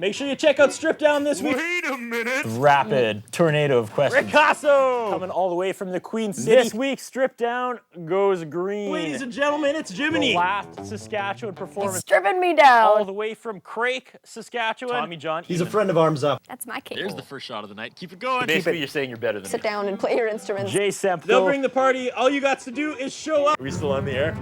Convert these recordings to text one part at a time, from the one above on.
Make sure you check out Strip Down this week. Wait a minute. Rapid tornado of questions. Ricasso! Coming all the way from the Queen City. This week, Strip Down goes green. Ladies and gentlemen, it's Jiminy. The last Saskatchewan performance. Stripping me down. All the way from Crake, Saskatchewan. Tommy John. He's a friend of Arms Up. That's my cake. There's the first shot of the night. Keep it going. Basically, you're saying you're better than Sit me. down and play your instruments. Jay Semphill. They'll bring the party. All you got to do is show up. Are we still on the air?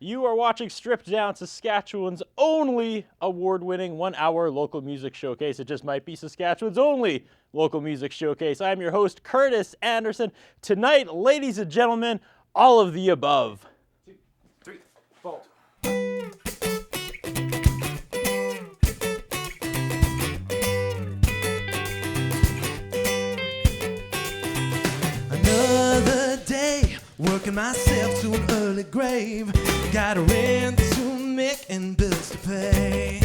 You are watching Stripped Down, Saskatchewan's only award-winning 1-hour local music showcase. It just might be Saskatchewan's only local music showcase. I'm your host, Curtis Anderson. Tonight, ladies and gentlemen, all of the above. 2, 3, 4. Another day, working myself to an early grave. Got a rent to make and bills to pay.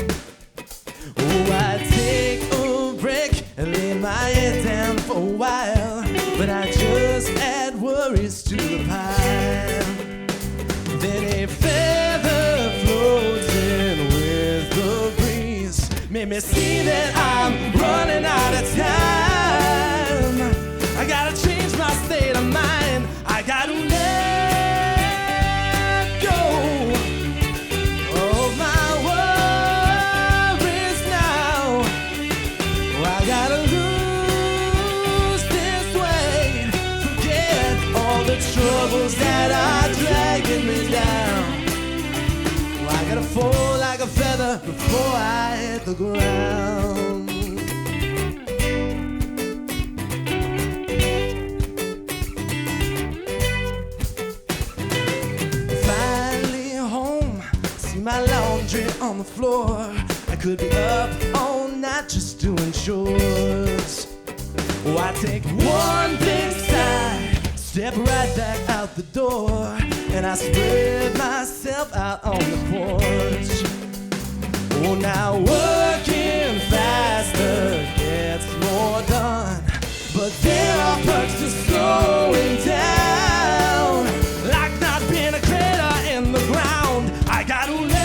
Oh, I take a break and lay my head down for a while, but I just add worries to the pile. Then a feather floating with the breeze made me see that I'm running out of time. I gotta change my state of mind. I gotta let go of my worries now. I gotta lose this weight, forget all the troubles that are dragging me down. I gotta fall like a feather before I hit the ground. My laundry on the floor. I could be up all night just doing chores. Oh, I take one big sigh, step right back out the door, and I spread myself out on the porch. Oh, now working faster gets more done, but there are perks to slowing down, like not being a crater in the ground. I gotta let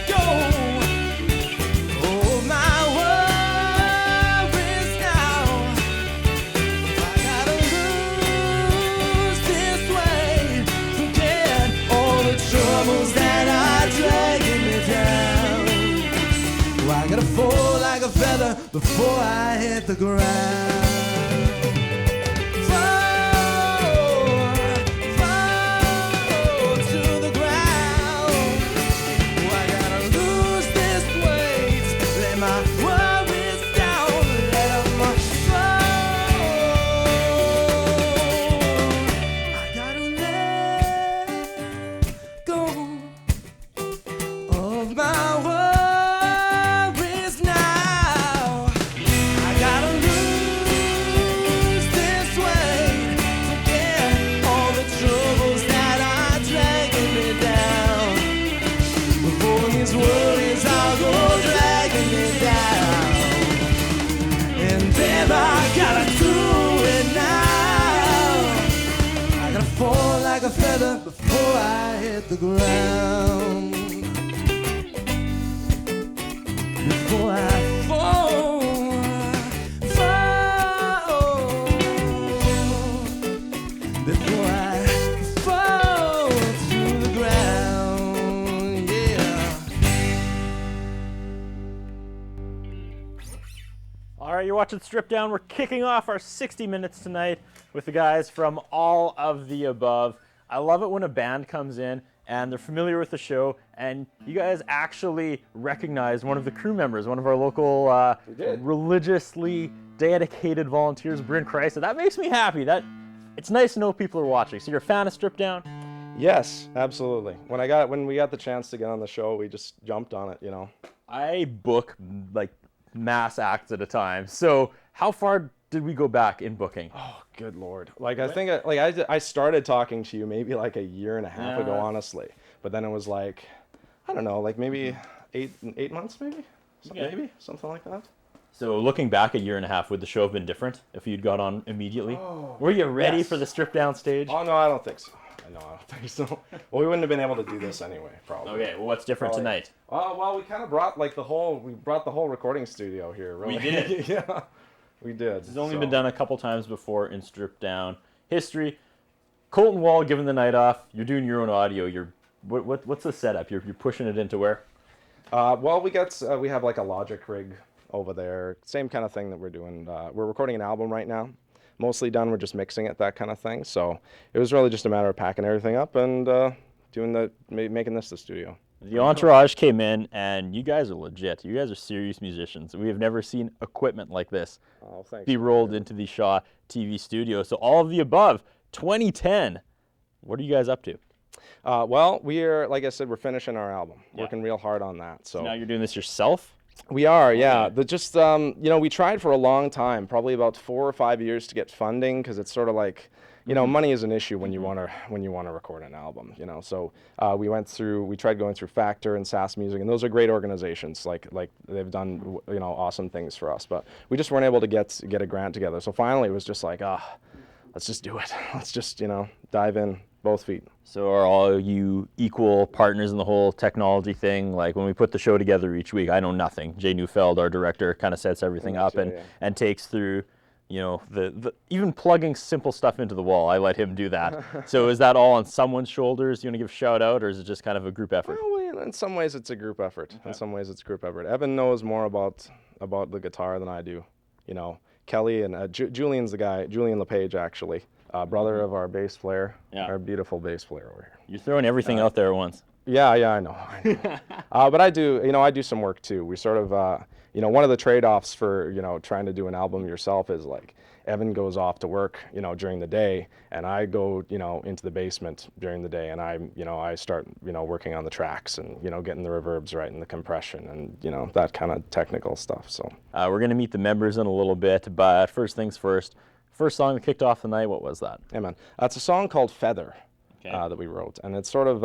go of my worries now. I gotta lose this weight, forget all the troubles that are dragging me down. Oh, I gotta fall like a feather before I hit the ground. Like a feather before I hit the ground. Before I fall, before I fall to the ground, yeah. All right, you're watching Strip Down. We're kicking off our 60 minutes tonight with the guys from All of the Above. I love it when a band comes in and they're familiar with the show, and you guys actually recognize one of the crew members, one of our local religiously dedicated volunteers, Bryn Christ. So that makes me happy. It's nice to know people are watching. So you're a fan of Strip Down? Yes, absolutely. When we got the chance to get on the show, we just jumped on it, you know. I book like mass acts at a time. So how far did we go back in booking? Oh, good Lord. Like, I think, I started talking to you maybe like a year and a half ago, honestly. But then it was like, I don't know, like maybe 8 months, maybe? Maybe, something like that. So looking back a year and a half, would the show have been different if you'd got on immediately? Were you ready for the strip down stage? Oh, no, I don't think so. No, I don't think so. Well, we wouldn't have been able to do this anyway, probably. Okay, well, what's different tonight? Well, we kind of brought we brought the whole recording studio here, really. We did. Yeah, we did. It's only been done a couple times before in strip down history. Colton Wall giving the night off. You're doing your own audio. What's the setup? You're pushing it into where? Well, we have like a Logic rig over there. Same kind of thing that we're doing. We're recording an album right now. Mostly done. We're just mixing it, that kind of thing. So it was really just a matter of packing everything up and making this the studio. The entourage came in, and you guys are legit. You guys are serious musicians. We have never seen equipment like this be rolled into the Shaw TV studio. So all of the above, 2010. What are you guys up to? Well, we're, like I said, we're finishing our album. Working real hard on that. So now you're doing this yourself? We are, yeah. We tried for a long time, probably about 4 or 5 years to get funding, because it's sort of like, money is an issue when you want to record an album, So we tried going through Factor and SAS Music, and those are great organizations. Like they've done, awesome things for us. But we just weren't able to get a grant together. So finally, it was just like, let's just do it. Let's just, dive in, both feet. So are all you equal partners in the whole technology thing? Like when we put the show together each week, I know nothing. Jay Neufeld, our director, kind of sets everything up and takes through, the even plugging simple stuff into the wall. I let him do that. So is that all on someone's shoulders? You want to give a shout out, or is it just kind of a group effort? Well, in some ways it's a group effort. Okay. In some ways it's a group effort. Evan knows more about the guitar than I do. Kelly and Julian Lepage, actually. Brother of our bass player, our beautiful bass player over here. You're throwing everything out there at once. Yeah, I know. But I do some work too. We sort of, one of the trade-offs for, trying to do an album yourself is like, Evan goes off to work, during the day, and I go, into the basement during the day, and I start, working on the tracks and, getting the reverbs right and the compression and, that kind of technical stuff. So we're going to meet the members in a little bit, but first things first. First song that kicked off the night, what was that? Hey man, it's a song called Feather that we wrote, and it's sort of.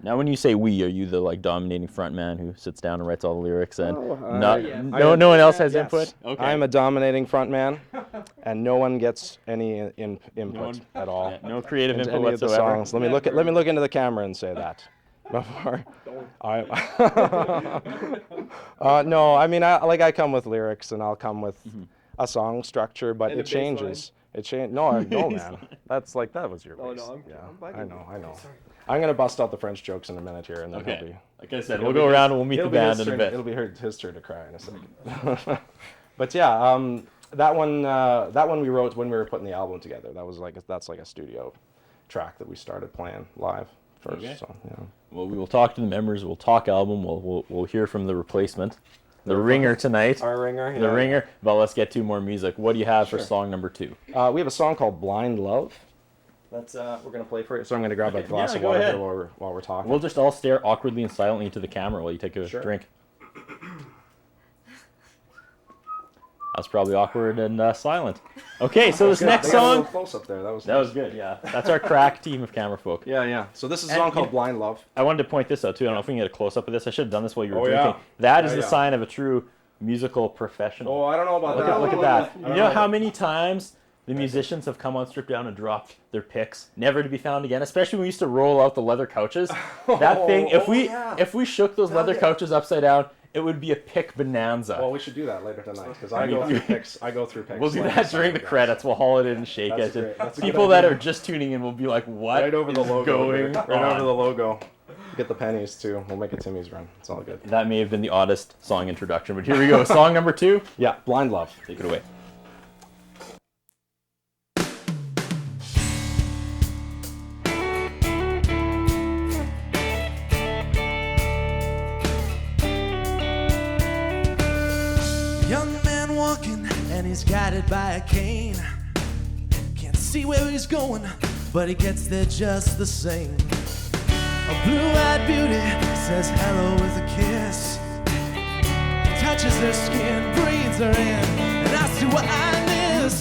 Now, when you say we, are you the dominating front man who sits down and writes all the lyrics, and no one else has input? Okay. I'm a dominating front man, and no one gets any input at all. Yeah, no creative into input any whatsoever. Of the songs. Let me look into the camera and say that. Before. No, I mean, I come with lyrics, and I'll come with. A song structure, but it changes. It changed. No, man. That was your bass. No, I know. I'm gonna bust out the French jokes in a minute here, and then he'll be. Like I said, we'll go around and we'll meet the band in a bit. It'll be his turn to cry in a second. But yeah, that one we wrote when we were putting the album together. That's like a studio track that we started playing live first. Okay. So Well, we will talk to the members. We'll talk album. We'll hear from the replacement. The ringer tonight. Our ringer. The ringer. But let's get to more music. What do you have for song number 2? We have a song called Blind Love. That's we're gonna play for you. So I'm gonna grab a glass of water here while we're talking. We'll just all stare awkwardly and silently into the camera while you take a drink. That's probably awkward and silent. Okay, so this next song. Close up there. That was good. Yeah, that's our crack team of camera folk. Yeah. So this is a song called Blind Love. I wanted to point this out too. I don't know if we can get a close up of this. I should have done this while you were drinking. Yeah. That is the sign of a true musical professional. Oh, I don't know about that. Look at that. You know how many times the musicians have come on Strip Down and dropped their picks, never to be found again. Especially when we used to roll out the leather couches. That thing. If we shook those leather couches upside down, it would be a pick bonanza. Well, we should do that later tonight because I go through picks. We'll do that during the credits. We'll haul it in and shake it. People that are just tuning in will be like, "What?" Right over the logo. Right over the logo. Get the pennies too. We'll make it Timmy's run. It's all good. That may have been the oddest song introduction, but here we go. Song number 2. Yeah, Blind Love. Take it away. And he's guided by a cane. Can't see where he's going, but he gets there just the same. A blue-eyed beauty says hello with a kiss, touches her skin, breathes her in, and I see what I miss.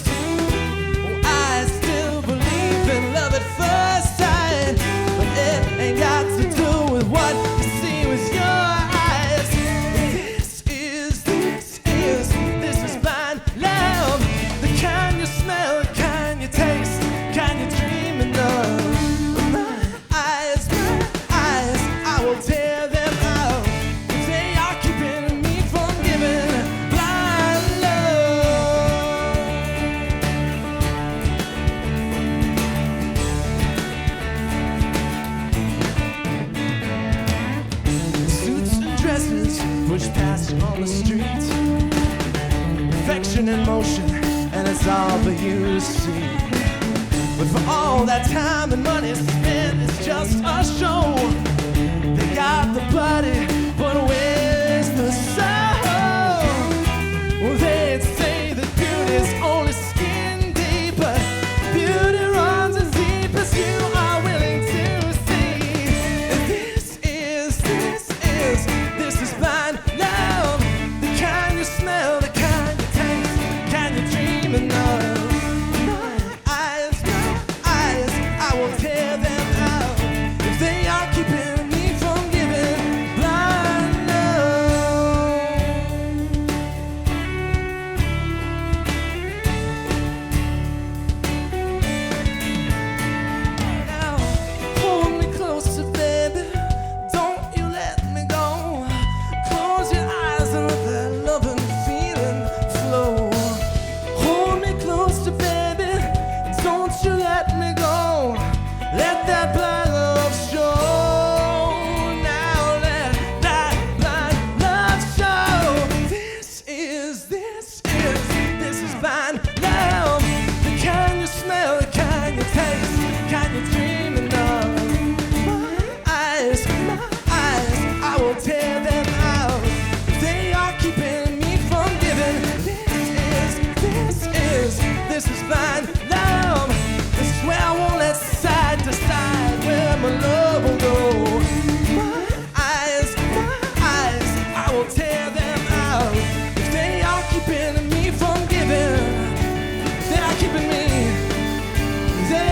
prices, push past you on the street. Perfection in motion, and it's all for you to see. But for all that time and money spent, it's just a show. They got the body, but where's the soul? Well, they'd say that beauty's only skin deep, but beauty runs as deep as you are willing to see. This is blind love, the kind you smell, the kind you taste, the kind you're dreaming of. My eyes, I will tear them out if they are keeping me from giving blind love. Now, hold me closer, baby. Don't you let me go. Close your eyes and let that loving feeling flow. Hold me closer, baby. Don't you let me go. Let that blind love show. Now let that blind love show. This is blind love. The kind you smell, the kind you taste, the kind you're dreaming of. My eyes, I will tear them out. They are keeping me from giving. This is blind love. This is where I won't let side decide where my love will go. My eyes, I will tear them out. If they are keeping me from giving, they are keeping me. They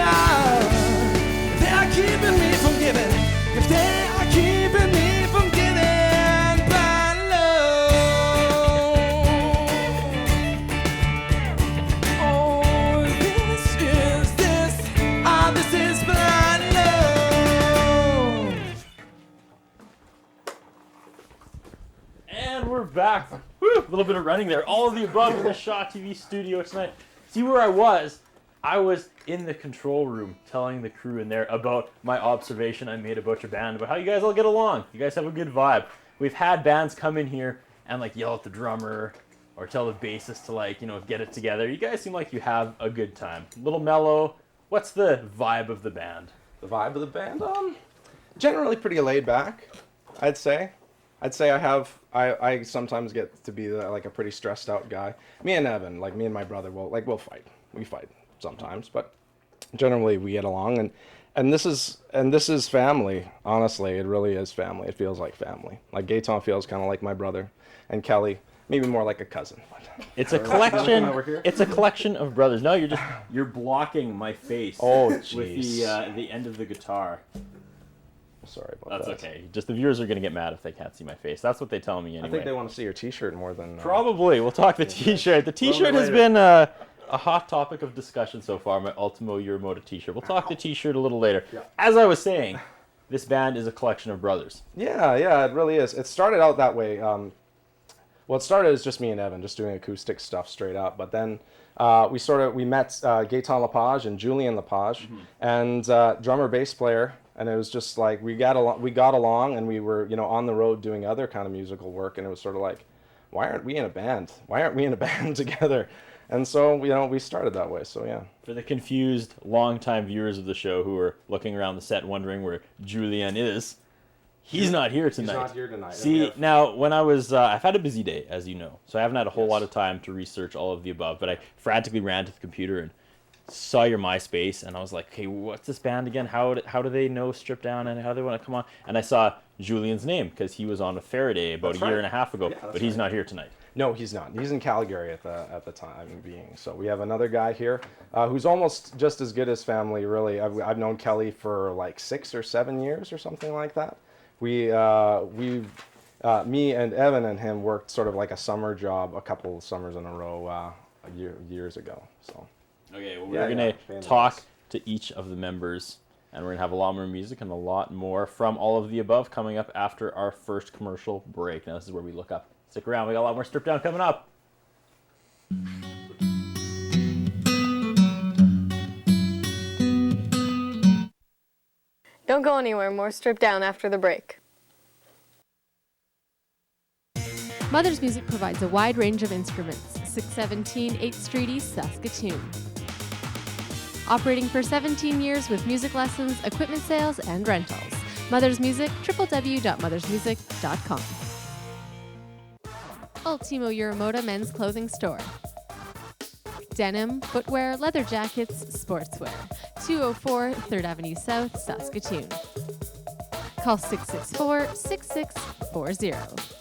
are keeping me from giving. If they are keeping me from giving blind love. Oh, this is blind love. And we're back. Woo, a little bit of running there. All of the above in the Shaw TV studio tonight. See where I was? I was in the control room telling the crew in there about my observation I made about your band, about how you guys all get along. You guys have a good vibe. We've had bands come in here and like yell at the drummer or tell the bassist to like, get it together. You guys seem like you have a good time. A little mellow. What's the vibe of the band? The vibe of the band, generally pretty laid back, I'd say. I sometimes get to be like a pretty stressed out guy. Me and Evan, like me and my brother, we'll fight. We fight sometimes, but generally we get along. And this is family. Honestly, it really is family. It feels like family. Like Gaetan feels kind of like my brother, and Kelly maybe more like a cousin. It's a collection. It's a collection of brothers. No, you're blocking my face. Oh, with jeez. the end of the guitar. Sorry about That's that. okay. Just the viewers are gonna get mad if they can't see my face. That's what they tell me anyway. I think they want to see your T-shirt more than. Probably. We'll talk the T-shirt. The T-shirt has been a hot topic of discussion so far. My Ultimo Euromoda T-shirt. We'll talk the T-shirt a little later. Yeah. As I was saying, this band is a collection of brothers. Yeah, it really is. It started out that way. Well, it started as just me and Evan, just doing acoustic stuff straight up. But then we met Gaetan Lepage and Julian Lepage, and drummer bass player, and it was just like we got along, and we were on the road doing other kind of musical work, and it was sort of like, why aren't we in a band? Why aren't we in a band together? And so we started that way. So yeah. For the confused, longtime viewers of the show who are looking around the set wondering where Julian is, he's not here tonight. He's not here tonight. See, now, when I was, I've had a busy day, as you know, so I haven't had a whole lot of time to research all of the above, but I frantically ran to the computer and saw your MySpace, and I was like, hey, what's this band again? How do they know Stripped Down, and how do they want to come on? And I saw Julian's name, because he was on with Faraday about a year and a half ago, but he's not here tonight. No, he's not. He's in Calgary at the time being. So we have another guy here who's almost just as good as family, really. I've known Kelly for like 6 or 7 years or something like that. Me and Evan and him worked sort of like a summer job a couple of summers in a row years ago. So. Okay, well, we're going to talk to each of the members, and we're going to have a lot more music and a lot more from all of the above coming up after our first commercial break. Now, this is where we look up. Stick around. We got a lot more Stripped Down coming up. Don't go anywhere. More Stripped Down after the break. Mother's Music provides a wide range of instruments. 617 8th Street East, Saskatoon. Operating for 17 years with music lessons, equipment sales, and rentals. Mother's Music, www.mothersmusic.com. Ultimo Uramoda Men's Clothing Store. Denim, footwear, leather jackets, sportswear. 204 3rd Avenue South, Saskatoon. Call 664-6640.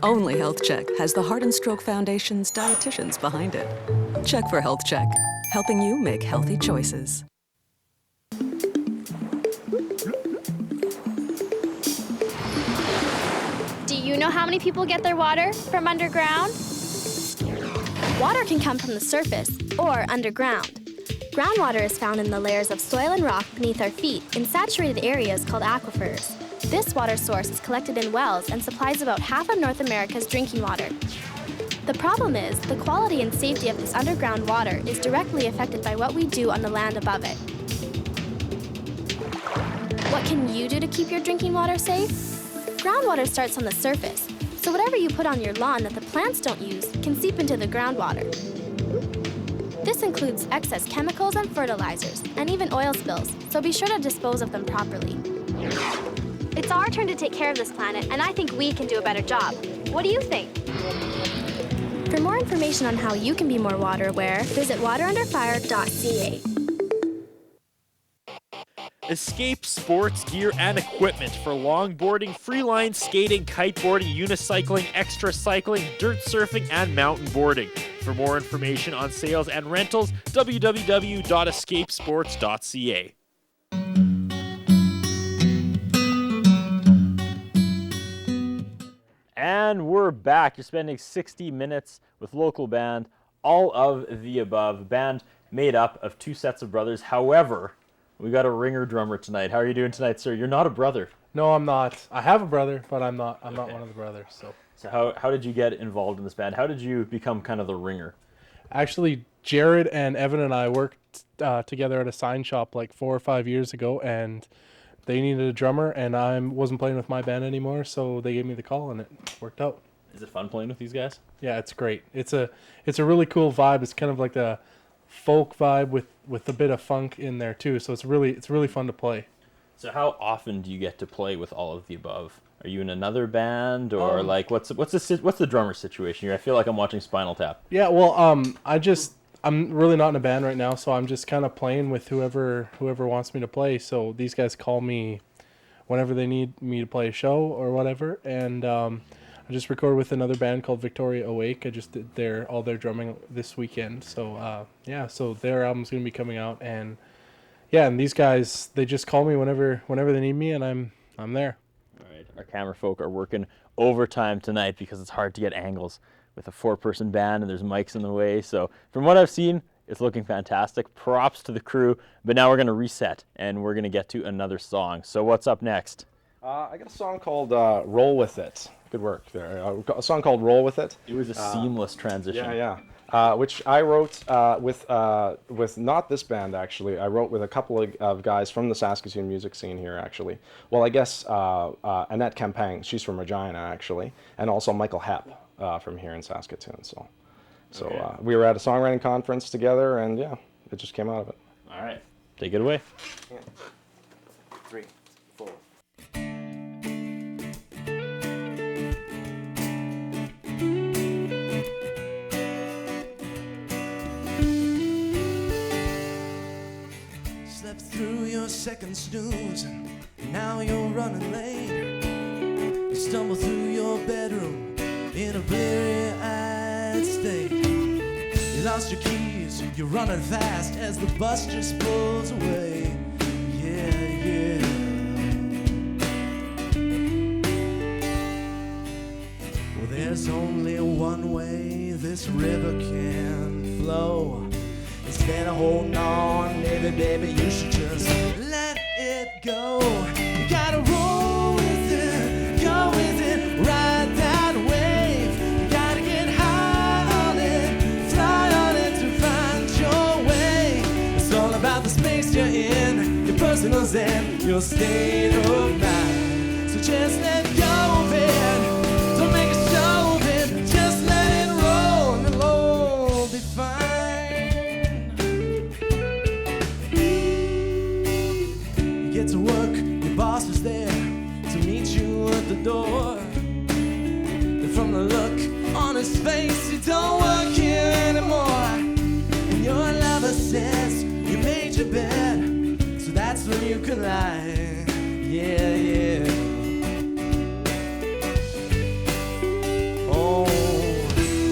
Only Health Check has the Heart and Stroke Foundation's dietitians behind it. Check for Health Check, helping you make healthy choices. Do you know how many people get their water from underground? Water can come from the surface or underground. Groundwater is found in the layers of soil and rock beneath our feet in saturated areas called aquifers. This water source is collected in wells and supplies about half of North America's drinking water. The problem is, the quality and safety of this underground water is directly affected by what we do on the land above it. What can you do to keep your drinking water safe? Groundwater starts on the surface, so whatever you put on your lawn that the plants don't use can seep into the groundwater. This includes excess chemicals and fertilizers, and even oil spills, so be sure to dispose of them properly. It's our turn to take care of this planet, and I think we can do a better job. What do you think? For more information on how you can be more water aware, visit waterunderfire.ca. Escape sports gear and equipment for longboarding, freeline skating, kiteboarding, unicycling, extra cycling, dirt surfing, and mountain boarding. For more information on sales and rentals, www.escapesports.ca. And we're back. You're spending 60 minutes with local band, all of the above. Band made up of two sets of brothers. However, we got a ringer drummer tonight. How are you doing tonight, sir? You're not a brother. No, I'm not. I have a brother, but I'm not one of the brothers. So how did you get involved in this band? How did you become kind of the ringer? Actually, Jared and Evan and I worked together at a sign shop like 4 or 5 years ago, and they needed a drummer, and I wasn't playing with my band anymore, so they gave me the call, and it worked out. Is it fun playing with these guys? Yeah, it's great. It's a really cool vibe. It's kind of like a folk vibe with a bit of funk in there too. So it's really fun to play. So how often do you get to play with all of the above? Are you in another band, or like what's the drummer situation here? I feel like I'm watching Spinal Tap. Yeah, well, I'm really not in a band right now, so I'm just kind of playing with whoever wants me to play. So these guys call me whenever they need me to play a show or whatever, and I just recorded with another band called Victoria Awake. I just did all their drumming this weekend. So so their album's gonna be coming out, and these guys, they just call me whenever they need me, and I'm there. All right, our camera folk are working overtime tonight because it's hard to get angles with a 4-person band and there's mics in the way. So from what I've seen, it's looking fantastic. Props to the crew. But now we're gonna reset and we're gonna get to another song. So what's up next? I got a song called Roll With It. Good work there. A song called Roll With It. It was a seamless transition. Yeah. Which I wrote with not this band, actually. I wrote with a couple of guys from the Saskatoon music scene here, actually. Well, I guess Annette Campang, she's from Regina, actually, and also Michael Hepp from here in Saskatoon. So we were at a songwriting conference together, and it just came out of it. All right, take it away. 3, 4. Slept through your second snooze, and now you're running late. You stumble through your bedroom in a bleary-eyed state. You lost your keys, you're running fast as the bus just pulls away. Yeah. Well, there's only one way this river can flow. Instead of holding on, baby, you should just let it go. You gotta roll with it, go with it, ride that wave. You gotta get high on it, fly on it to find your way. personal zen, your state of mind. So just let go of it, don't make a show of it, just let it roll and it'll all be fine. You get to work, your boss is there to meet you at the door. And from the look on his face, you don't work here anymore. And your lover says you made your bed, so that's when you can lie. Yeah, yeah. Oh,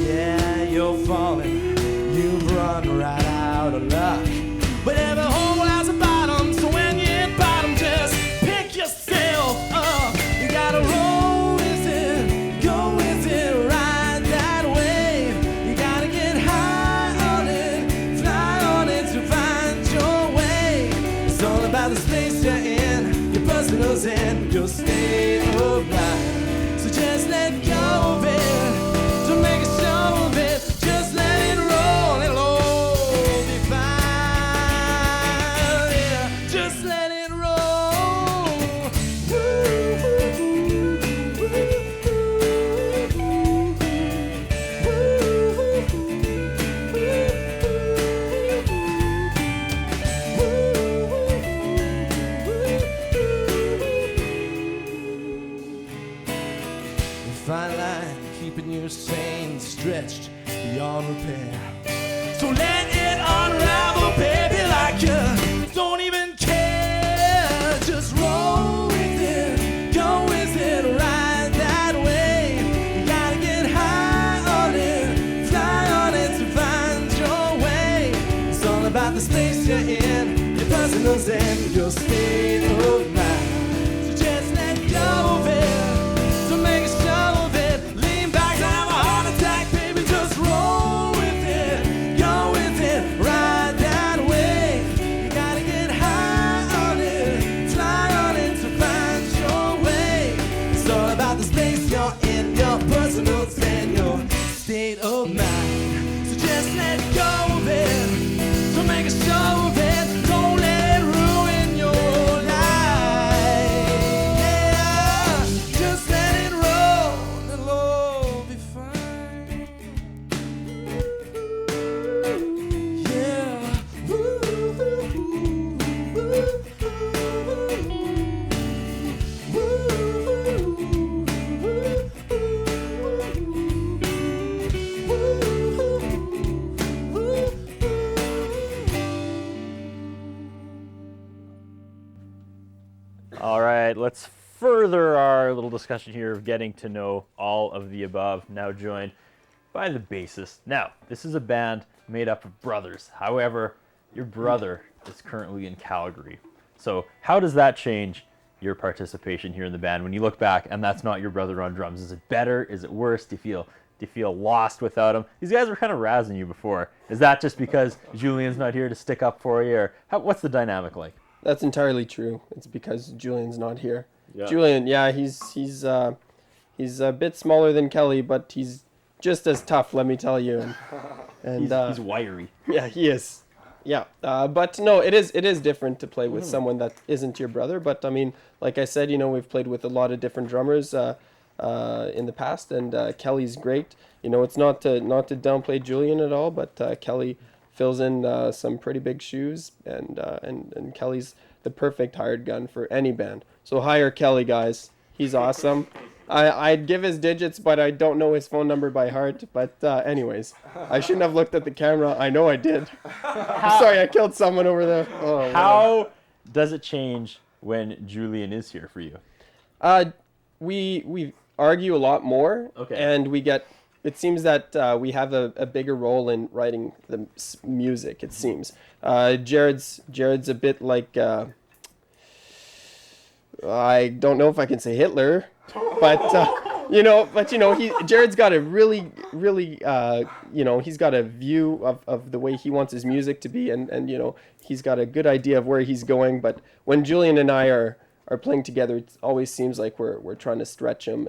yeah, you're falling. You've run right out of luck. But every hole has a bottom, so when you hit bottom, just pick yourself up. You gotta roll with it, go with it, ride that wave. You gotta get high on it, fly on it to find your way. It's all about the space you're in, your personal zen, your state of mind. So just let go of it, don't make a show of it, just let it roll, it'll all be fine. Yeah, just let it roll. Fine line, keeping you sane, stretched beyond repair. So let it unravel, baby, like you don't even care. Just roll with it, go with it, ride that wave. You gotta get high on it, fly on it to find your way. It's all about the space you're in, your personal zen, your state of mind. So just let go of it, don't make a show of it. Lean back to have a heart attack, baby, just roll with it, go with it, ride that wave. You gotta get high on it, fly on it to find your way. It's all about the space you're in, your personal zen, your state of mind. So just let go of it, don't make a show of it, don't let it ruin your life. Yeah, just let it roll, it'll all be fine. Yeah. All right, let's further our little discussion here of getting to know all of the above, now joined by the bassist. Now, this is a band made up of brothers. However, your brother is currently in Calgary. So how does that change your participation here in the band when you look back and that's not your brother on drums? Is it better? Is it worse? Do you feel lost without him? These guys were kind of razzing you before. Is that just because Julian's not here to stick up for you, or what's the dynamic like? That's entirely true. It's because Julian's not here. Yeah. Julian, yeah, he's a bit smaller than Kelly, but he's just as tough, let me tell you. And He's wiry. yeah, he is. Yeah, but no, it is different to play with someone that isn't your brother. But I mean, like I said, we've played with a lot of different drummers in the past, and Kelly's great. It's not to downplay Julian at all, but Kelly fills in some pretty big shoes, and Kelly's the perfect hired gun for any band. So hire Kelly, guys. He's awesome. I'd give his digits, but I don't know his phone number by heart. But anyways, I shouldn't have looked at the camera. I know I did. Sorry, I killed someone over there. Oh, How does it change when Julian is here for you? We argue a lot more, Okay. and we get. It seems that we have a bigger role in writing the music. It seems Jared's a bit like I don't know if I can say Hitler, but Jared's got a really he's got a view of the way he wants his music to be, and he's got a good idea of where he's going. But when Julian and I are playing together, it always seems like we're trying to stretch him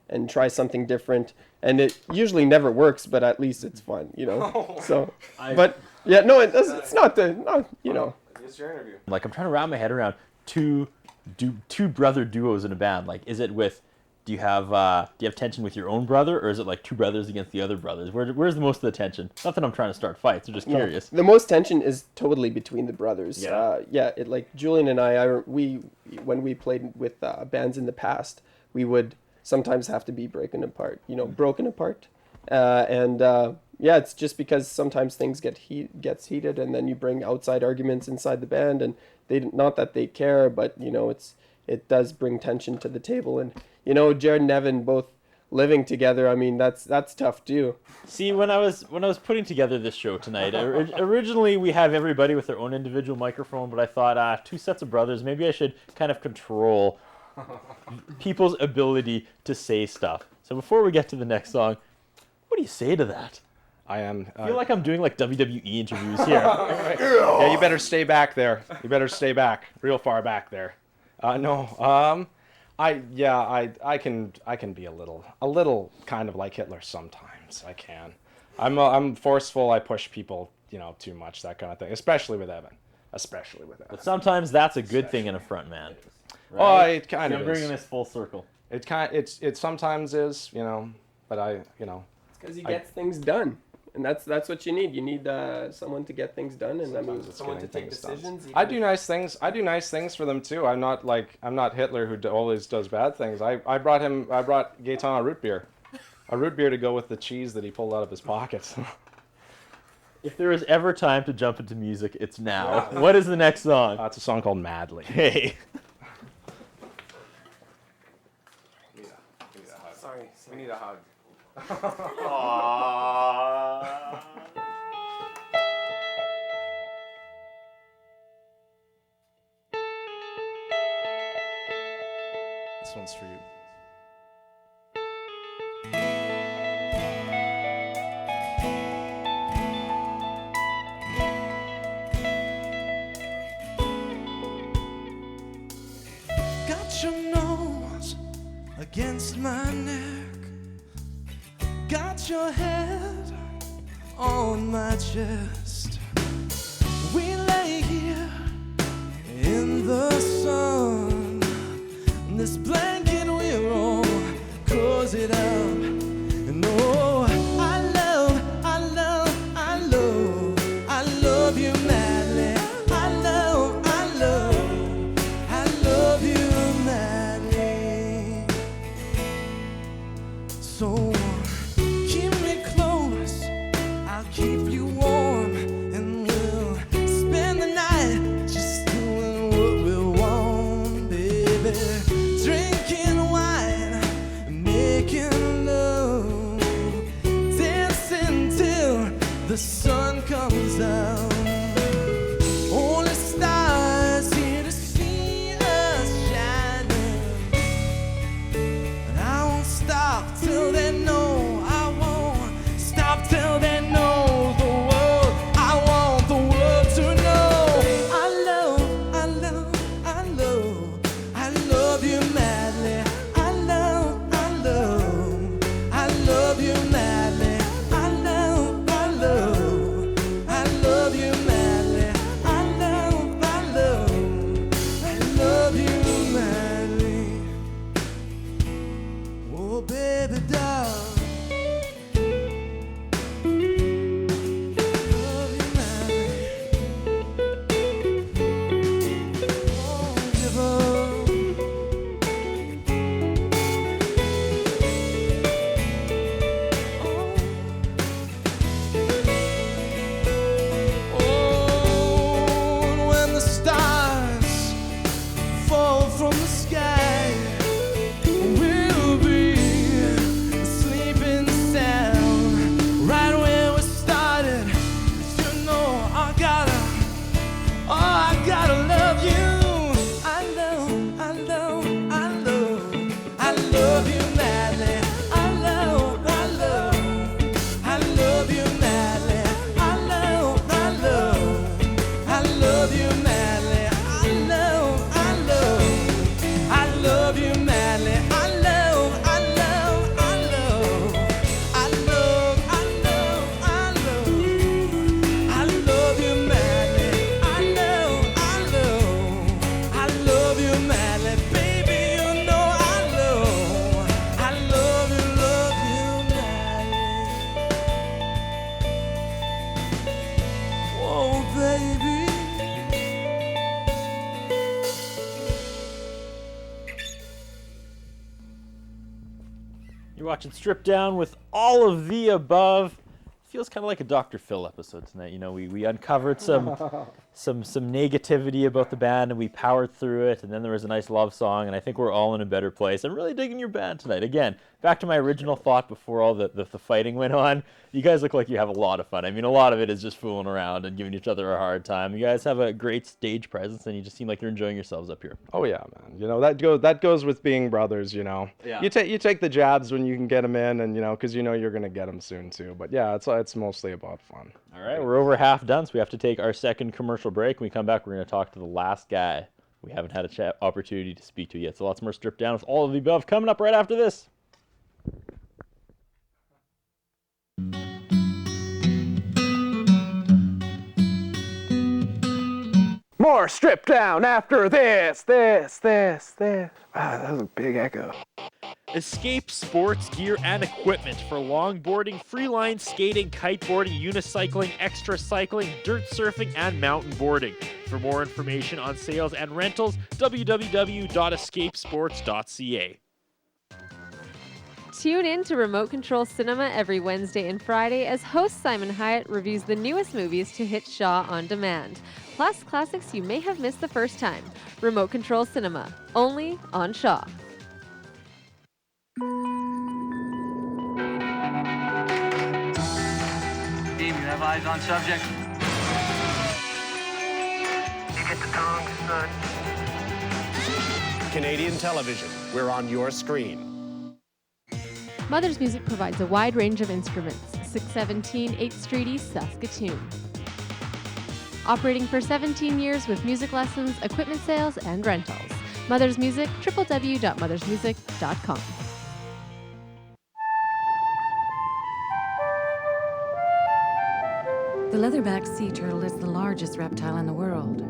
and try something different, and it usually never works, but at least it's fun, So, but yeah, no, it's not. It's your interview. Like, I'm trying to wrap my head around two brother duos in a band. Like, is it with, do you have tension with your own brother, or is it like two brothers against the other brothers? Where's the most of the tension? Not that I'm trying to start fights. I'm just curious. The most tension is totally between the brothers. Yeah. It, like Julian and I, when we played with bands in the past, we would sometimes have to be broken apart. It's just because sometimes things gets heated, and then you bring outside arguments inside the band, and not that they care, but it does bring tension to the table. And Jared and Evan both living together, I mean, that's tough too. See, when I was putting together this show tonight, originally we have everybody with their own individual microphone, but I thought, two sets of brothers, maybe I should kind of control people's ability to say stuff. So before we get to the next song, what do you say to that? I feel like I'm doing like WWE interviews here. Yeah, you better stay back there. You better stay back, real far back there. I can be a little kind of like Hitler sometimes. I can. I'm forceful. I push people, too much, that kind of thing. Especially with Evan. But sometimes that's a good thing in a front man. Right? Oh, it kind of is. Bringing this full circle. It sometimes is, but It's because he gets things done. And that's what you need. You need someone to get things done, and someone to take decisions. I do nice things. I do nice things for them too. I'm not Hitler who always does bad things. I brought Gaetan a root beer to go with the cheese that he pulled out of his pocket. If there is ever time to jump into music, it's now. Yeah. What is the next song? It's a song called Madly. Hey. Sorry. We need a hug. This one's for you. Got your nose against my neck. Got your head on my chest. We lay here in the sun. This blanket we're all cozied up. And oh, I love you madly. I love you madly. So keep me close, I'll keep you warm, and we'll spend the night just doing what we want, baby. Drinking wine, making love, dancing till the sun comes out. Only stars here to see us shining, and I won't stop till they know. Till they know the world, I want the world to know. I love you madly. I love you madly. I love you madly. Oh, baby. You're watching Strip Down with all of the above. Feels kind of like a Dr. Phil episode tonight. You know, we uncovered some negativity about the band and we powered through it, and then there was a nice love song, and I think we're all in a better place. I'm really digging your band tonight. Again, back to my original thought before all the fighting went on. You guys look like you have a lot of fun. I mean, a lot of it is just fooling around and giving each other a hard time. You guys have a great stage presence, and you just seem like you're enjoying yourselves up here. Oh yeah, man. You know, that goes with being brothers. You know, Yeah. You take the jabs when you can get them in, and you know, because you know you're gonna get them soon too. But yeah, it's mostly about fun. All right, we're over half done, so we have to take our second commercial break. When we come back, we're going to talk to the last guy we haven't had a opportunity to speak to yet. So lots more Stripped Down with all of the above coming up right after this. More Stripped Down after this. Wow, that was a big echo. Escape sports gear and equipment for longboarding, freeline skating, kiteboarding, unicycling, extra cycling, dirt surfing, and mountain boarding. For more information on sales and rentals, www.escapesports.ca. Tune in to Remote Control Cinema every Wednesday and Friday as host Simon Hyatt reviews the newest movies to hit Shaw on demand, plus classics you may have missed the first time. Remote Control Cinema, only on Shaw. Team, you have eyes on subject. You get the tongs, son. Canadian television, we're on your screen. Mother's Music provides a wide range of instruments. 617 8th Street East, Saskatoon. Operating for 17 years with music lessons, equipment sales, and rentals. Mother's Music, www.mothersmusic.com. The leatherback sea turtle is the largest reptile in the world.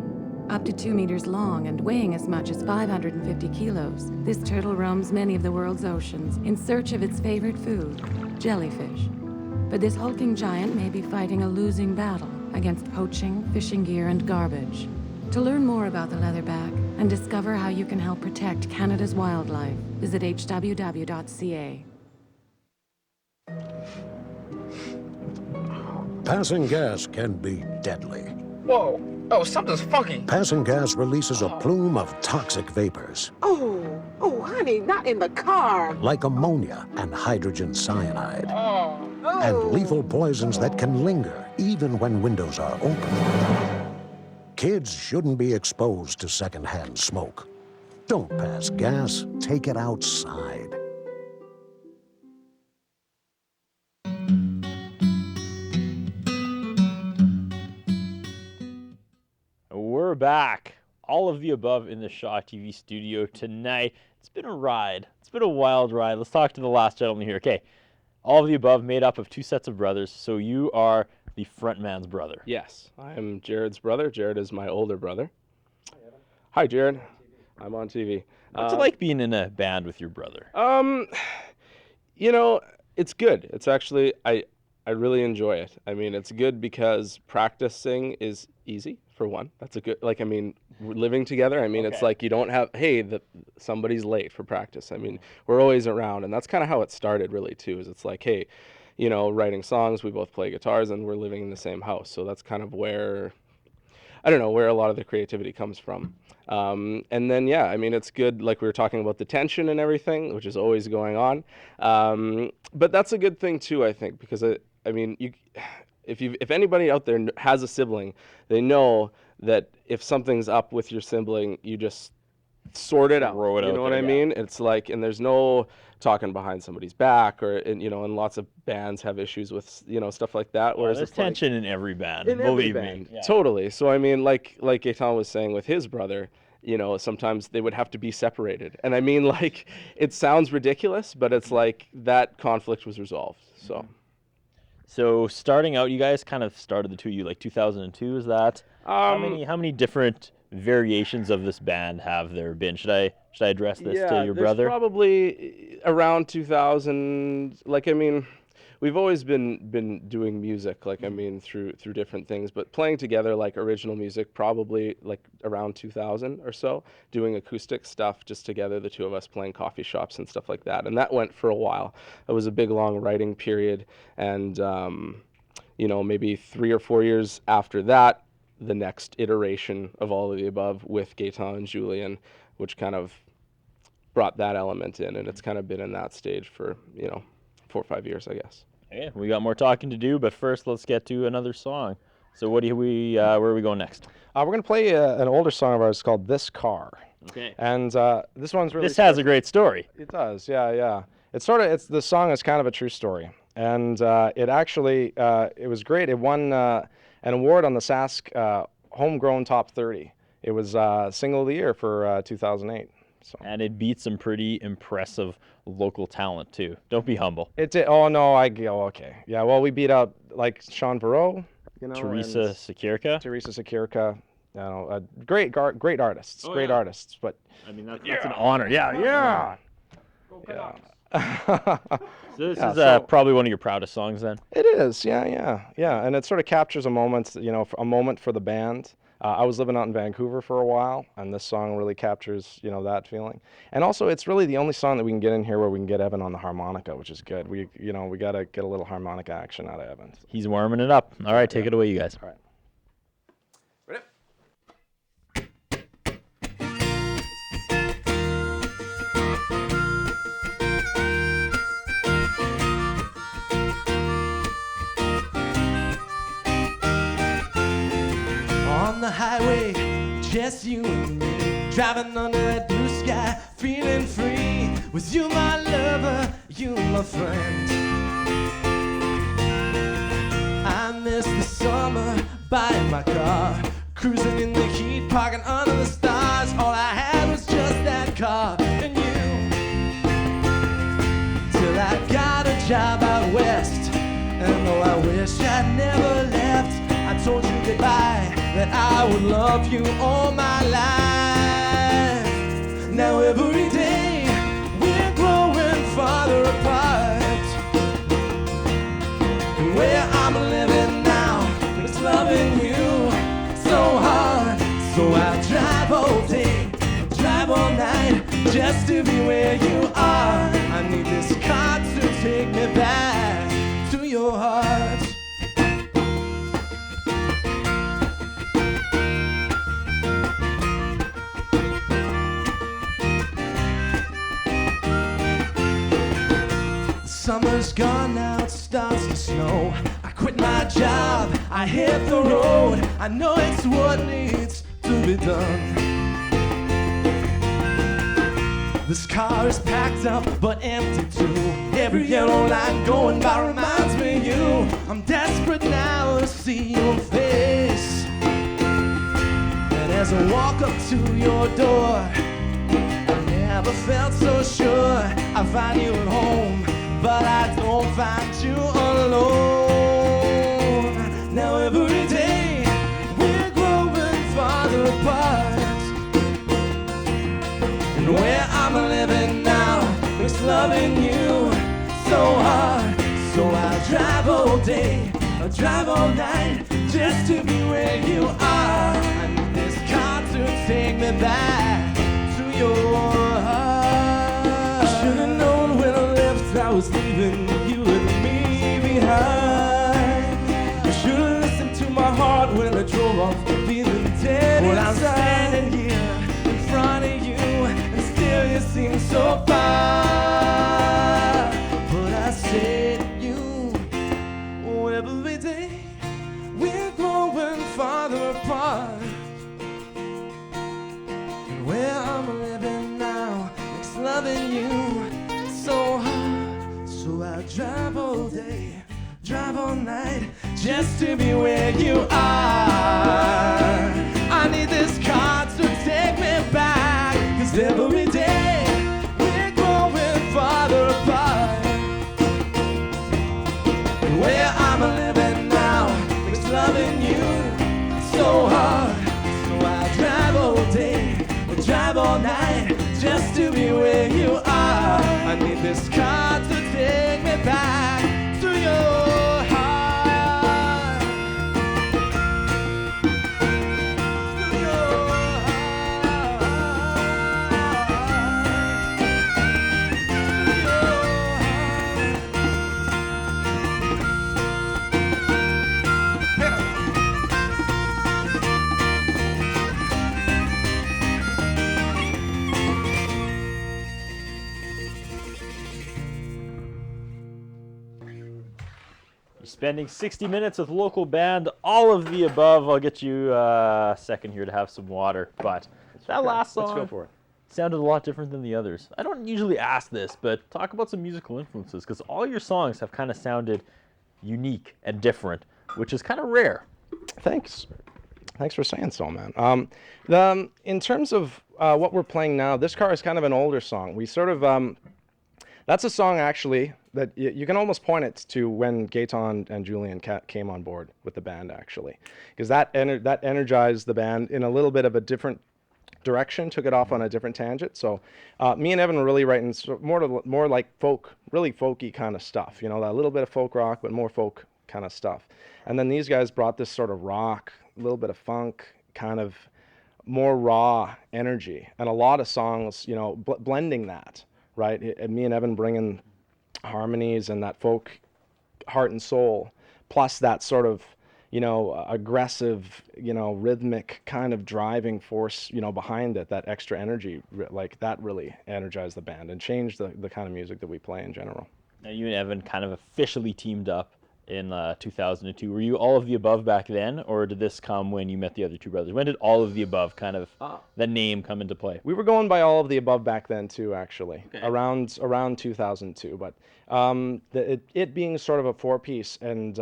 Up to 2 meters long and weighing as much as 550 kilos, this turtle roams many of the world's oceans in search of its favorite food, jellyfish. But this hulking giant may be fighting a losing battle against poaching, fishing gear, and garbage. To learn more about the leatherback and discover how you can help protect Canada's wildlife, visit hww.ca. Passing gas can be deadly. Whoa. Oh, something's funky. Passing gas releases a plume of toxic vapors, Oh, honey, not in the car. like ammonia and hydrogen cyanide, Oh. and lethal poisons that can linger even when windows are open. Kids shouldn't be exposed to secondhand smoke. Don't pass gas, take it outside. We're back. All of the above in the Shaw TV studio tonight. It's been a ride. It's been a wild ride. Let's talk to the last gentleman here. Okay, all of the above made up of two sets of brothers. So you are the front man's brother. Yes, I'm Jared's brother. Jared is my older brother. Hi, Jared. I'm on TV. What's it like being in a band with your brother? You know, it's good. It's actually, I really enjoy it. I mean, it's good because practicing is easy, for one. That's a good, like, I mean, living together, I mean, it's like you don't have, hey, somebody's late for practice. I mean, we're always around, and that's kind of how it started, really, too, is it's like, hey, you know, writing songs, we both play guitars, and we're living in the same house. So that's kind of where, I don't know, where a lot of the creativity comes from. And then, yeah, I mean, it's good, like we were talking about the tension and everything, which is always going on. But that's a good thing, too, I think, because, I mean, if anybody out there has a sibling, they know that if something's up with your sibling, you just sort it out. You know what I mean? It's like, and there's no talking behind somebody's back, or you know, and lots of bands have issues with, you know, stuff like that. Whereas there's tension in every band. In every band, totally. So I mean, like Gaetan was saying with his brother, you know, sometimes they would have to be separated, and I mean, like, it sounds ridiculous, but it's like that conflict was resolved. So. So starting out, you guys kind of started the two of you like 2002. Is that how many different variations of this band have there been? Should I address this to your brother? Probably around 2000. Like, I mean, we've always been doing music, like I mean through different things, but playing together like original music probably like around 2000 or so, doing acoustic stuff just together, the two of us playing coffee shops and stuff like that. And that went for a while. It was a big long writing period, and you know, maybe 3 or 4 years after that, the next iteration of All of the Above with Gaetan and Julian, which kind of brought that element in, and it's kind of been in that stage for, you know, 4 or 5 years, I guess. Yeah, we got more talking to do, but first let's get to another song. So where are we going next? We're going to play an older song of ours called This Car. Okay. And this one's really This has a great story. It does, yeah. The song is kind of a true story. And it actually, it was great. It won an award on the Sask Homegrown Top 30. It was Single of the Year for 2008. So. And it beat some pretty impressive local talent, too. Don't be humble. It did. Oh, no, okay. Yeah, well, we beat out, like, Sean Varro, you know. Teresa Sakirka. You know, great artists. Oh, great yeah. artists. But I mean, that's an honor. Yeah. So this is probably one of your proudest songs, then? It is, yeah. And it sort of captures a moment, you know, a moment for the band. I was living out in Vancouver for a while, and this song really captures, you know, that feeling. And also, it's really the only song that we can get in here where we can get Evan on the harmonica, which is good. We got to get a little harmonica action out of Evan. He's warming it up. All right, take it away, you guys. All right. On the highway, just you and me, driving under that blue sky, feeling free. With you, my lover, you, my friend. I miss the summer, buying my car, cruising in the heat, parking under the stars. All I had was just that car and you. Till I got a job out west, and though I wish I'd never left, I told you goodbye, that I would love you all my life. Now every day we're growing farther apart, and where I'm living now is loving you so hard. So I drive all day, drive all night, just to be where you are. I need this car to take me back to your heart. Summer's gone now, it starts to snow. I quit my job, I hit the road. I know it's what needs to be done. This car is packed up but empty too. Every yellow line going by reminds me of you. I'm desperate now to see your face. And as I walk up to your door, I never felt so sure I find you at home, but I don't find you alone. Now every day we're growing farther apart, and where I'm living now makes loving you so hard. So I drive all day, I drive all night, just to be where you are. I need this car to take me back to your heart. Should've known when I left I was leaving you and me behind. You should've listened to my heart when I drove off, feeling dead. Well, I'm standing here in front of you, and still you seem so far. But I say to you, oh, every day we're growing farther apart, and where I'm living now makes loving you so hard. So I drive all day, drive all night, just to be where you are. I need this car to take me back, 'cause every day we're growing farther apart, and where I'm living now makes loving you so hard. So I drive all day, drive all night, just to be where you are. I need this car to take me back to your spending 60 minutes with local band, all of the above. I'll get you a second here to have some water, but that last song Let's go for it. sounded a lot different than the others. I don't usually ask this, but talk about some musical influences, because all your songs have kind of sounded unique and different, which is kind of rare. Thanks. Thanks for saying so, man. In terms of what we're playing now, this car is kind of an older song. We sort of, that's a song actually that you can almost point it to when Gaetan and Julian came on board with the band, actually, because that energized the band in a little bit of a different direction, took it off on a different tangent. So me and Evan were really writing more like folk, really folky kind of stuff, you know, a little bit of folk rock, but more folk kind of stuff. And then these guys brought this sort of rock, a little bit of funk, kind of more raw energy, and a lot of songs, you know, blending that, right? And me and Evan bringing harmonies and that folk heart and soul, plus that sort of, you know, aggressive, you know, rhythmic kind of driving force, you know, behind it, that extra energy, like that really energized the band and changed the kind of music that we play in general. Now, you and Evan kind of officially teamed up in 2002. Were you all of the above back then, or did this come when you met the other two brothers? When did all of the above kind of, the name come into play? We were going by all of the above back then too, actually, around 2002. But it being sort of a four-piece and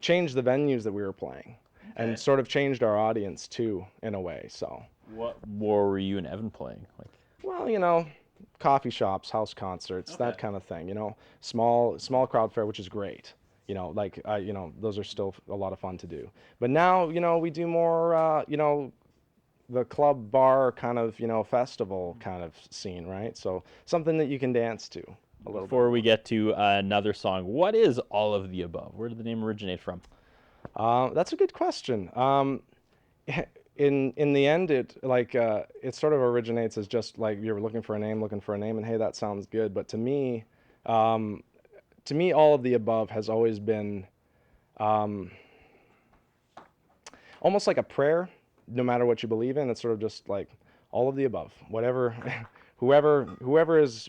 changed the venues that we were playing, and sort of changed our audience too, in a way. So. What more were you and Evan playing? Like, well, you know, coffee shops, house concerts, that kind of thing. You know, small crowd fare, which is great. You know, like, you know, those are still a lot of fun to do. But now, you know, we do more, you know, the club bar kind of, you know, festival kind of scene, right? So something that you can dance to a little Before we get to another song, what is all of the above? Where did the name originate from? That's a good question. In the end, it sort of originates as just like you're looking for a name, and hey, that sounds good. But to me, all of the above has always been almost like a prayer. No matter what you believe in, it's sort of just like all of the above. Whatever, whatever is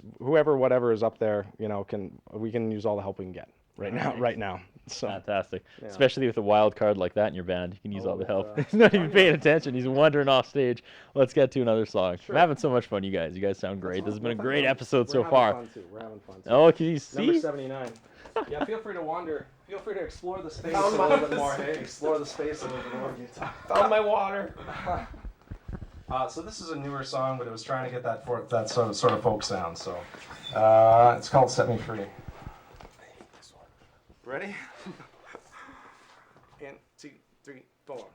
up there, you know, we can use all the help we can get right now. So. Fantastic. Yeah. Especially with a wild card like that in your band. You can use all the help. He's not even paying attention. He's wandering off stage. Let's get to another song. Sure. I'm having so much fun, you guys. You guys sound great. This has been a great episode so far. We're having fun too. Oh, can you see? Number 79. Yeah, feel free to wander. Feel free to explore the space a little bit more. Hey, explore the space a little bit more. Found my water. So this is a newer song, but it was trying to get that sort of folk sound. So it's called "Set Me Free." Ready? 1, 2, 3, 4.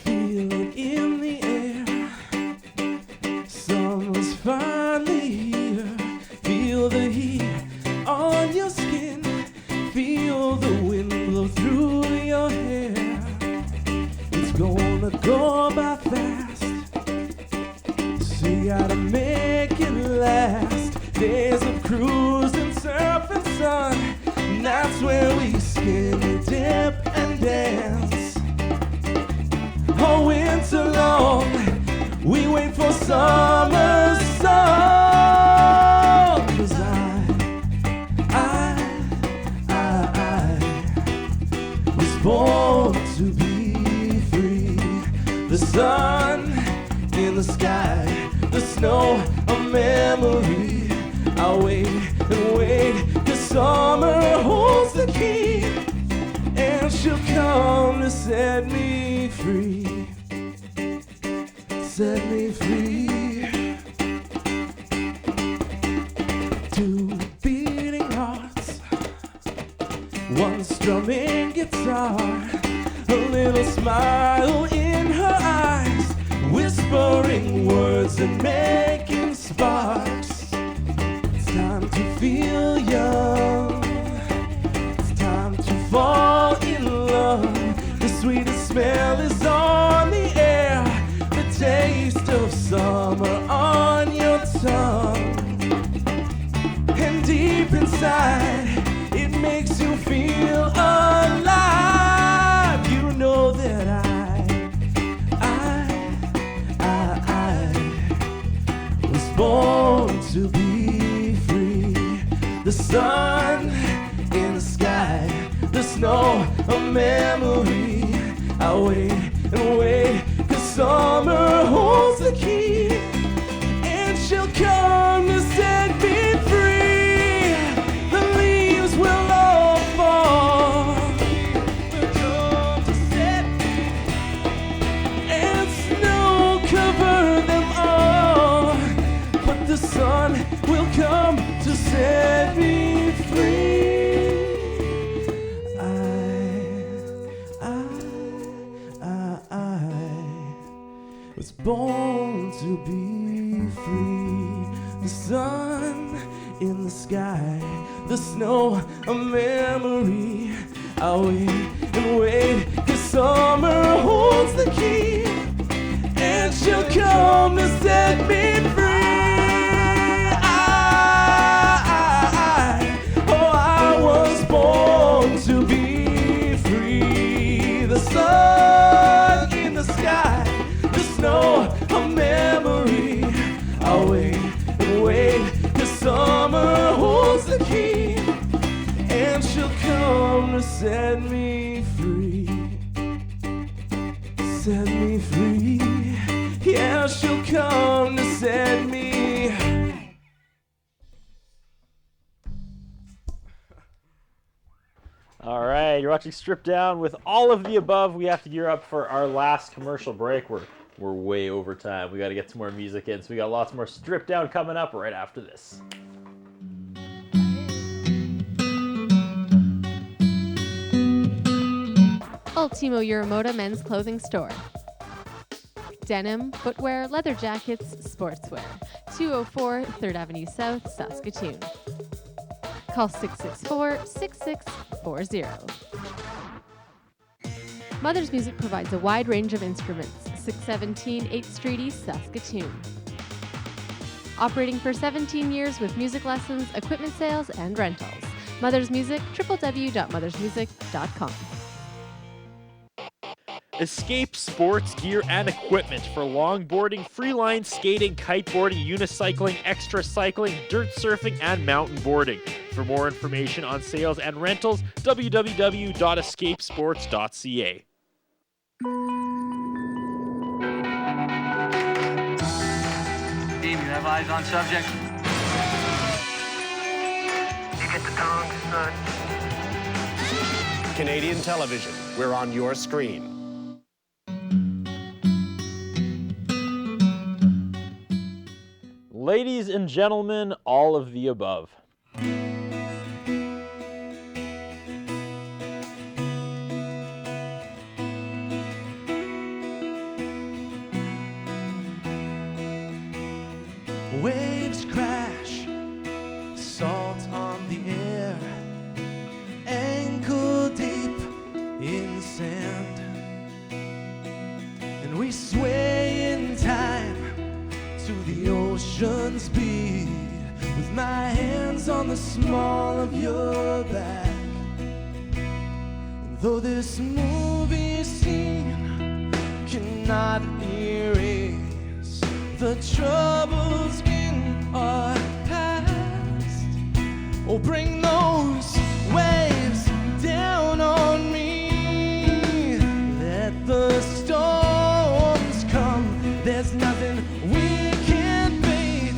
Feel it in the air. Summer's finally here. Feel the heat on your skin. Feel the wind blow through your hair. It's gonna go by fast. So you gotta make it last. Days of cruising, surf and sun. And that's where we skinny dip and dance. All winter long, we wait for summer's song. 'Cause I was born to be free. The sun in the sky, the snow, a memory. I'll wait and wait, 'cause summer holds the key, and she'll come to set me free. Set me free. Two beating hearts, one strumming guitar, a little smile in her eyes, whispering words and making sparks. It's time to feel young. It's time to fall in love. The sweetest smell is on the air. The taste of summer on your tongue. And deep inside, it makes you feel alive. You know that I to be free. The sun in the sky, the snow, a memory. I'll wait and wait, 'cause summer holds the key, and she'll come to set me free. The leaves will all fall, will come to set me, and snow cover them all, but the sun will come to set me free. I was born to be free. The sun in the sky, the snow, a memory. I'll wait and wait, 'cause summer holds the key, and she'll come to set me free. I was born to be free. The sun in the sky, the snow, a memory. I'll wait and wait, 'cause summer holds the key, and she'll come to set me free. Set me free. Yeah, she'll come to set me. All right, you're watching Strip Down with all of the above. We have to gear up for our last commercial break. We're way over time. We got to get some more music in, so we got lots more Strip Down coming up right after this. Ultimo Uramoto Men's Clothing Store. Denim, footwear, leather jackets, sportswear. 204 3rd Avenue South, Saskatoon. Call 664-6640. Mother's Music provides a wide range of instruments. 617 8th Street East, Saskatoon. Operating for 17 years with music lessons, equipment sales, and rentals. Mother's Music, www.mothersmusic.com. Escape sports gear and equipment for longboarding, freeline skating, kiteboarding, unicycling, extra cycling, dirt surfing, and mountain boarding. For more information on sales and rentals, www.escapesports.ca. Team, you have eyes on subject. You get the tongs, son. Canadian television, we're on your screen. Ladies and gentlemen, all of the above. Waves crash, salt on the air, ankle deep in sand, and we sway in time to the ocean's beat, with my hands on the small of your back. And though this movie scene cannot erase the troubles in our past, oh, bring those waves down on me. Let the storms come, there's nothing we can't beat.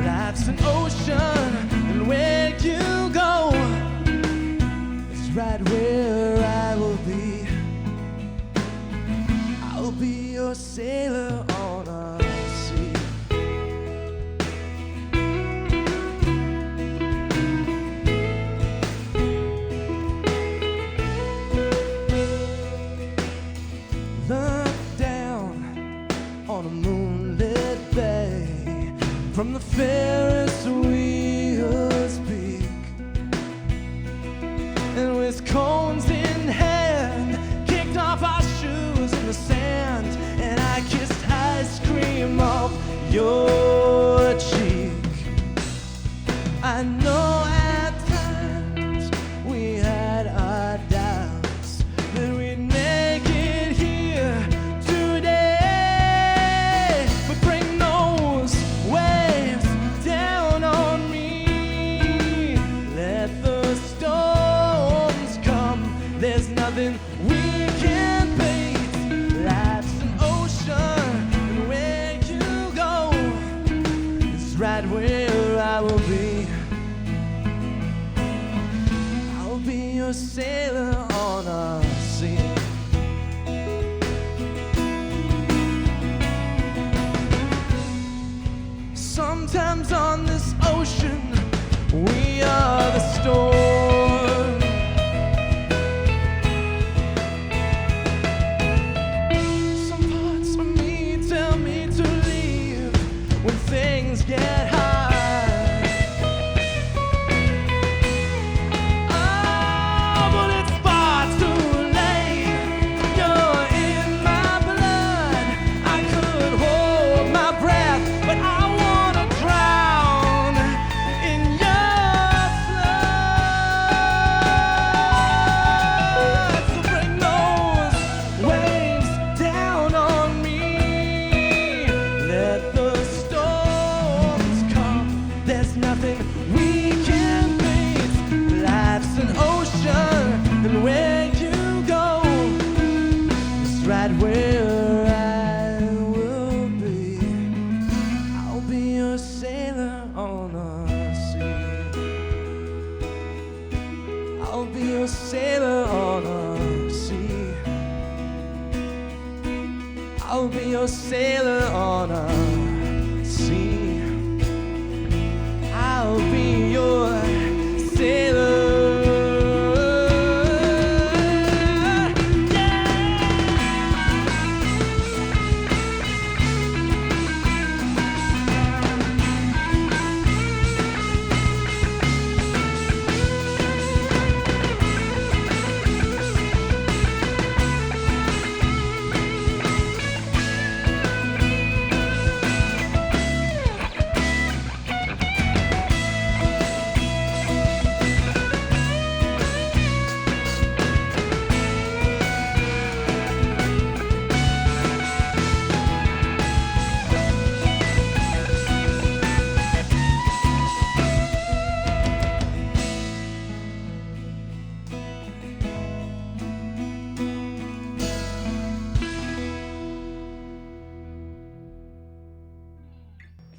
Life's an ocean, and where you go is right where I will be. I'll be your sailor on a sea. Look down on a moonlit bay from the Ferris wheel's peak, and with cones in hand, kicked off our shoes in the sand, and I kissed ice cream off your cheek. I know at times we had our doubts that we'd make it here today, but bring those waves down a sailor on a sea. Sometimes on this ocean, we are the storm. Some parts of me tell me to leave when things get hard. Sailor on a sea. I'll be your sailor.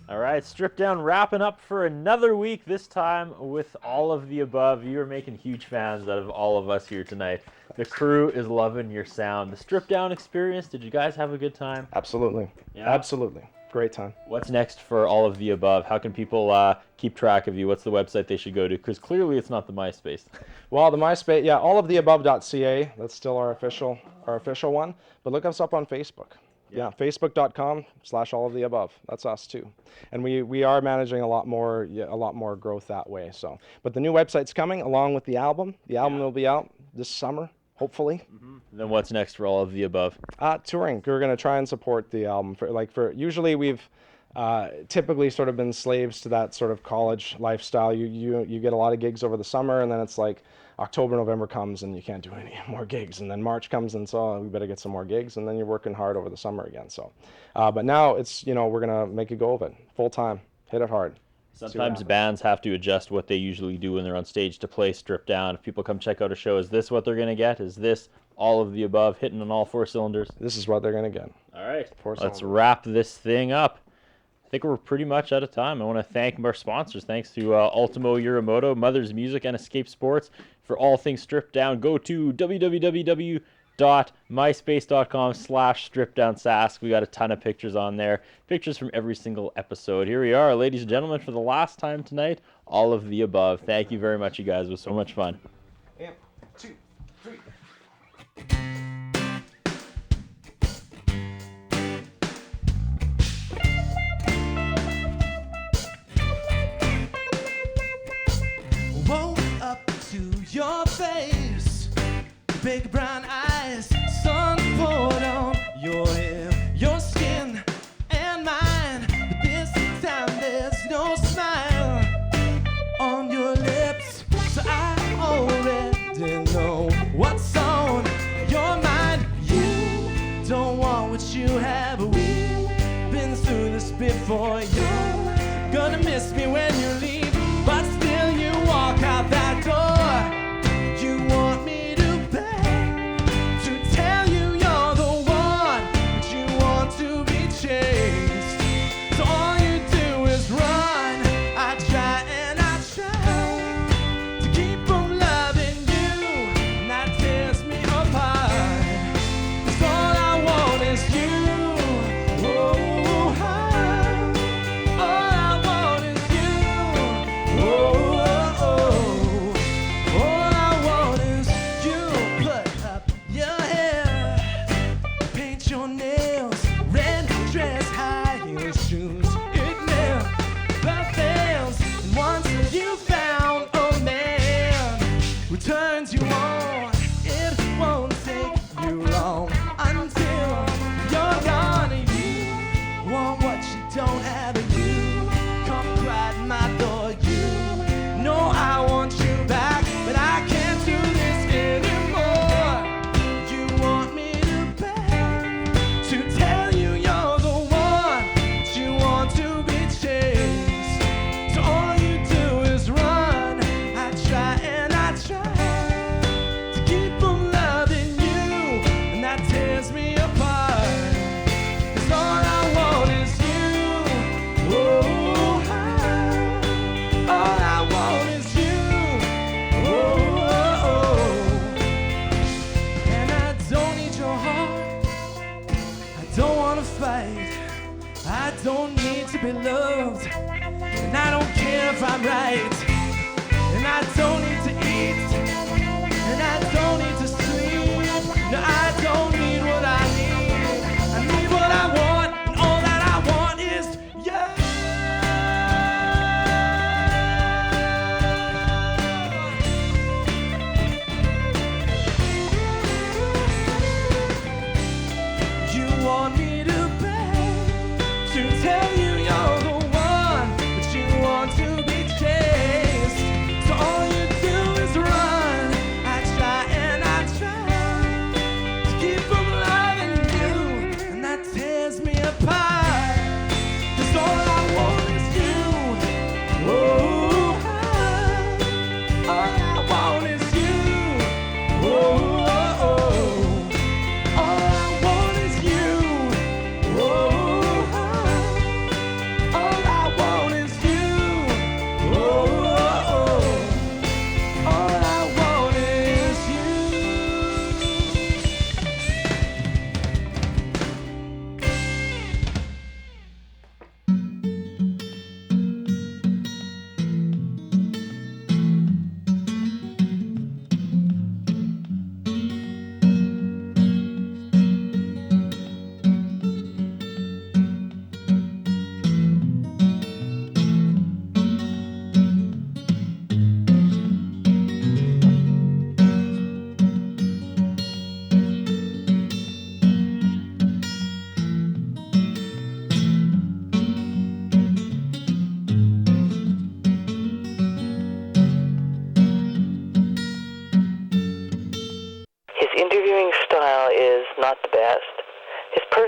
All right, Strip Down wrapping up for another week, this time with All of the Above. You are making huge fans out of all of us here tonight. The crew is loving your sound. The Strip Down experience, did you guys have a good time? Absolutely. Yeah. Absolutely. Great time. What's next for All of the Above? How can people keep track of you? What's the website they should go to? Because clearly it's not the MySpace. Well, the MySpace, yeah, alloftheabove.ca. That's still our official one. But look us up on Facebook. Yeah, facebook.com/alloftheabove. That's us too. And we are managing a lot more growth that way. So, but the new website's coming along with the album. The album will be out this summer, hopefully. And then what's next for All of the Above? Touring. We're going to try and support the album for usually we've typically sort of been slaves to that sort of college lifestyle. You get a lot of gigs over the summer, and then it's like October, November comes and you can't do any more gigs, and then March comes and so we better get some more gigs, and then you're working hard over the summer again. So, but now it's we're gonna make a go of it full time, hit it hard. Sometimes bands have to adjust what they usually do when they're on stage to play Strip Down. If people come check out a show, is this what they're gonna get? Is this All of the Above, hitting on all four cylinders? This is what they're gonna get. All right, Four let's cylinders. wrap this thing up. I think we're pretty much out of time. I want to thank our sponsors. Thanks to Ultimo Uramoto, Mother's Music, and Escape Sports. For all things Stripped Down, go to www.myspace.com/stripdownsask. We got a ton of pictures on there. Pictures from every single episode. Here we are, ladies and gentlemen, for the last time tonight, All of the Above. Thank you very much, you guys. It was so much fun. 1, 2, 3. Woke up to your face, big brown eyes, sun poured on your hair, your skin and mine. But this time there's no smile on your lips, so I already know what's on your mind. You don't want what you have, we've been through this before. You're gonna miss me when you leave, but still you walk out that door. You want me to beg,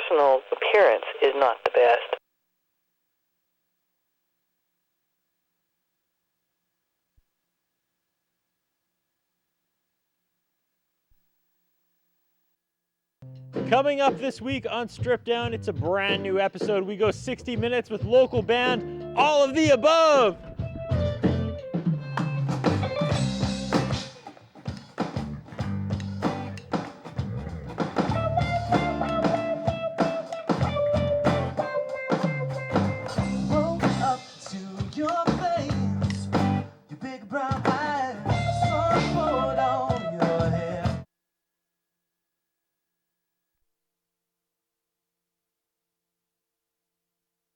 personal appearance is not the best. Coming up this week on Strip Down, it's a brand new episode. We go 60 minutes with local band All of the Above.